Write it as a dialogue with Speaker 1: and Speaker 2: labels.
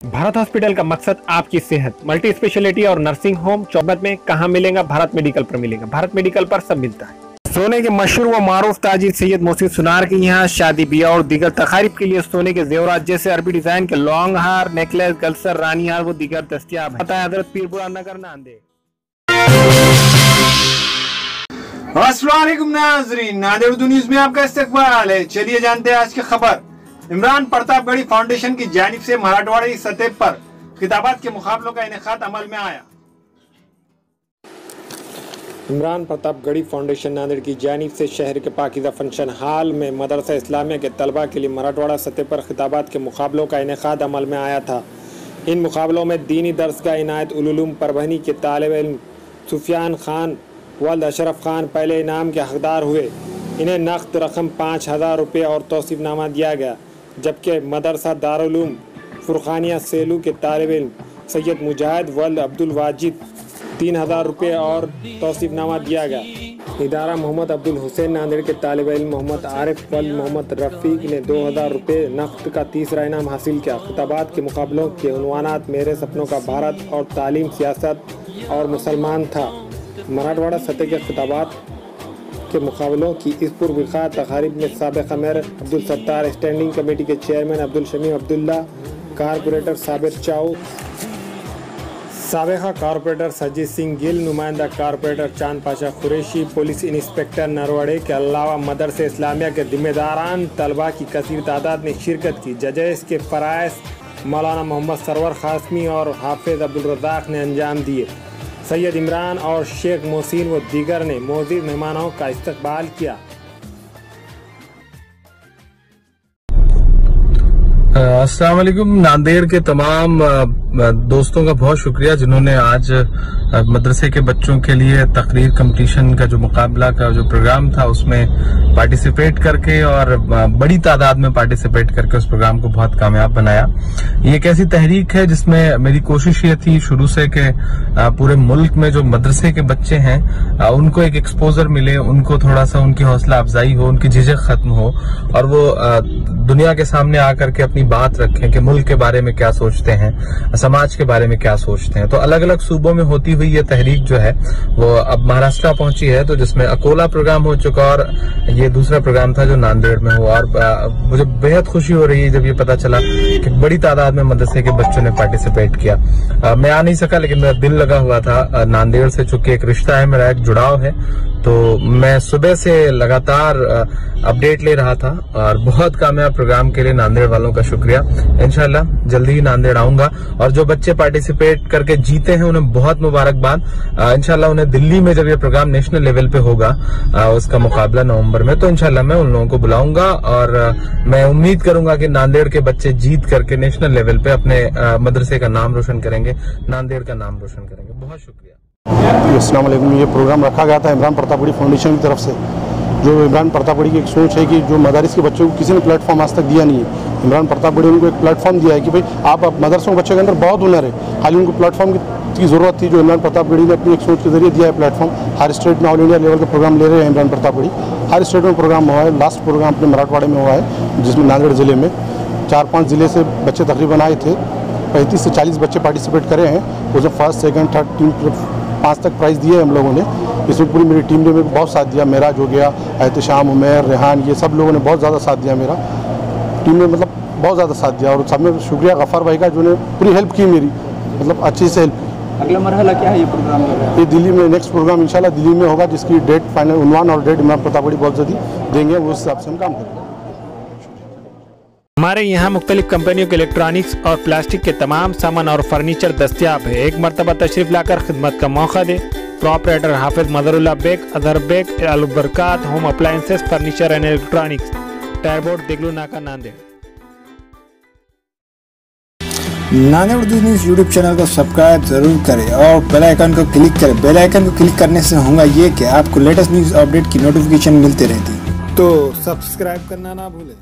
Speaker 1: Bharat hospital का मकसद आपकी सेहत। मल्टी स्पेशलिटी और नर्सिंग होम चौबत में कहाँ मिलेगा? भारत मेडिकल पर मिलेगा। भारत मेडिकल पर सब मिलता है। सोने के मशहूर व मारूफ ताजिर सैयद मोहसिन सुनार के यहाँ शादी ब्याह और दीगर तकारीब के लिए सोने के जेवरात जैसे अरबी डिजाइन के लॉन्ग हार, नेकलेस, गलसर, रानी हार वो दीगर दस्तियाब है। हजरत पीरपुरा नगर नांदेड़।
Speaker 2: अस्सलाम वालेकुम नाज़रीन, नांदेड़ उर्दू न्यूज में आपका इस्तकबाल है। चलिए जानते हैं आज की खबर। इमरान प्रतापगढ़ी फाउंडेशन की जानिब से मराठवाड़ा की सतह पर खिताबात के मुकाबलों का इनेकाद अमल में आया। इमरान प्रतापगढ़ी फाउंडेशन नांदेड़ की जानिब से शहर के पाकिज़ा फंक्शन हॉल में मदरसा इस्लामिया के तलबा के लिए मराठवाड़ा सतह पर खिताबात के मुकाबलों का इनेकाद अमल में आया था। इन मुकाबलों में दीनी दर्स का इनायत उलूम परभनी के तालिब इल्म सुफियान खान वल्द अशरफ खान पहले इनाम के हकदार हुए। इन्हें नक़द रकम 5,000 रुपये और तौसीफ़नामा दिया गया, जबकि मदरसा दारुल फुरखानिया सेलू के तालिब इल्म सैयद मुजाहिद वल्द अब्दुल वाजिद 3,000 रुपये और तौसीफ़नामा दिया गया। इदारा मोहम्मद अब्दुल हुसैन नांदेड़ के तालिब इल्म मोहम्मद आरिफ वल्द मोहम्मद रफ़ीक ने 2,000 रुपये नक़द का तीसरा इनाम हासिल किया। खिताबात के मुकाबलों के उन्वानात मेरे सपनों का भारत और तालीम, सियासत और मुसलमान था। मराठवाड़ा सतह के खिताबात के मुकाबलों की इस पुरविक़ा तक़रीब में साबिक़ mayor Abdul Sattar, standing committee के चेयरमैन अब्दुल शमीम अब्दुल्ला, कारपोरेटर साबिर चाऊ, साबिक़ा कारपोरेटर सजीद सिंह गिल, नुमाइंदा corporator Chand Pasha Qureshi, police inspector Narwade के अलावा मदरसा इस्लामिया के जिम्मेदारान तलबा की कसीर तादाद ने शिरकत की। जजेस के फ़राइज़ मौलाना मोहम्मद सरवर ख़ासमी और हाफिज़ अब्दुल रज़ाक़ ने अंजाम दिए। सैयद इमरान और शेख मोहसिन व दीगर ने मौजूद मेहमानों का इस्तकबाल किया।
Speaker 3: अस्सलाम वालेकुम। नांदेड़ के तमाम दोस्तों का बहुत शुक्रिया जिन्होंने आज मदरसे के बच्चों के लिए तकरीर कंपटीशन का जो मुकाबला का जो प्रोग्राम था उसमें पार्टिसिपेट करके और बड़ी तादाद में पार्टिसिपेट करके उस प्रोग्राम को बहुत कामयाब बनाया। ये एक ऐसी तहरीक है जिसमें मेरी कोशिश ये थी शुरू से कि पूरे मुल्क में जो मदरसे के बच्चे हैं उनको एक एक्सपोजर मिले, उनको थोड़ा सा उनकी हौसला अफजाई हो, उनकी झिझक खत्म हो और वो दुनिया के सामने आकर के अपनी बात रखें कि मुल्क के बारे में क्या सोचते हैं, समाज के बारे में क्या सोचते हैं। तो अलग अलग सूबों में होती हुई ये तहरीक जो है वो अब महाराष्ट्र पहुंची है, तो जिसमें अकोला प्रोग्राम हो चुका और ये दूसरा प्रोग्राम था जो नांदेड़ में हुआ। और मुझे बेहद खुशी हो रही है जब ये पता चला कि बड़ी तादाद में मदरसे के बच्चों ने पार्टिसिपेट किया। मैं आ नहीं सका लेकिन मेरा दिल लगा हुआ था नांदेड़ से, चूंकि एक रिश्ता है, मेरा एक जुड़ाव है, तो मैं सुबह से लगातार अपडेट ले रहा था और बहुत कामयाब प्रोग्राम के लिए नांदेड़ वालों का शुक्रिया। इंशाल्लाह जल्दी ही नांदेड़ आऊंगा और जो बच्चे पार्टिसिपेट करके जीते हैं उन्हें बहुत मुबारकबाद। इंशाल्लाह उन्हें दिल्ली में जब ये प्रोग्राम नेशनल लेवल पे होगा उसका मुकाबला नवंबर में, तो इंशाल्लाह मैं उन लोगों को बुलाऊंगा और मैं उम्मीद करूंगा कि नांदेड़ के बच्चे जीत करके नेशनल लेवल पे अपने मदरसे का नाम रोशन करेंगे, नांदेड़ का नाम रोशन करेंगे। बहुत शुक्रिया।
Speaker 4: अस्सलाम वालेकुम। ये प्रोग्राम रखा गया था इमरान प्रतापगढ़ी फाउंडेशन की तरफ से। जो इमरान प्रतापगढ़ी की एक सोच है कि जो मदारिस के बच्चों को किसी ने प्लेटफॉर्म आज तक दिया नहीं है, इमरान प्रतापगढ़ी उनको एक प्लेटफॉर्म दिया है कि भाई आप मदरसों के बच्चों के अंदर बहुत हुनर है, खाली उनको प्लेटफॉर्म की ज़रूरत थी। जो इमरान प्रतापगढ़ी ने अपनी एक सोच के जरिए दिया है प्लेटफॉर्म। हर स्टेट में ऑल इंडिया लेवल का प्रोग्राम ले रहे हैं इमरान प्रतापगढ़ी। हर स्टेट में प्रोग्राम हुआ है। लास्ट प्रोग्राम अपने मराठवाड़े में हुआ है जिसमें नांदेड़ ज़िले में 4-5 ज़िले से बच्चे तकरीबन आए थे। 35 से 40 बच्चे पार्टिसिपेट करे हैं। उसमें फर्स्ट, सेकंड, थर्ड, टीम 5 तक प्राइज़ दिए हम लोगों ने। इसमें पूरी मेरी टीम ने मेरे को बहुत साथ दिया। मेराज हो गया, एहतशाम, उमेर, रेहान, ये सब लोगों ने बहुत ज़्यादा साथ दिया। मेरा टीम ने मतलब बहुत ज़्यादा साथ दिया और सब में शुक्रिया गफ़ार भाई का, जो ने पूरी हेल्प की मेरी, मतलब अच्छी से हेल्प।
Speaker 5: अगला मरहला क्या है ये प्रोग्राम?
Speaker 4: ये दिल्ली में नेक्स्ट प्रोग्राम इंशाल्लाह दिल्ली में होगा, जिसकी डेट फाइनल उन्वान और डेट इमरान प्रतापगढ़ी बहुत जल्दी देंगे, उस हिसाब से हम काम करेंगे।
Speaker 1: हमारे यहाँ मुख्तलिफ कंपनियों के इलेक्ट्रॉनिक्स और प्लास्टिक के तमाम सामान और फर्नीचर दस्तियाब है। एक मरतबा तशरीफ लाकर खिदमत का मौका दे। Proprietor Hafiz Madrullah Baig, Azhar Baig, Albarkat home appliances, furniture and electronics, टायरबोर्ड, दिगलू नाका, Nanded.
Speaker 6: Nanded Urdu news YouTube channel को सब्सक्राइब जरूर करें और बेल आइकन को क्लिक करें। बेल आइकन को क्लिक करने से होगा ये कि आपको लेटेस्ट न्यूज़ अपडेट की नोटिफिकेशन मिलती रहती, तो सब्सक्राइब करना ना भूलें।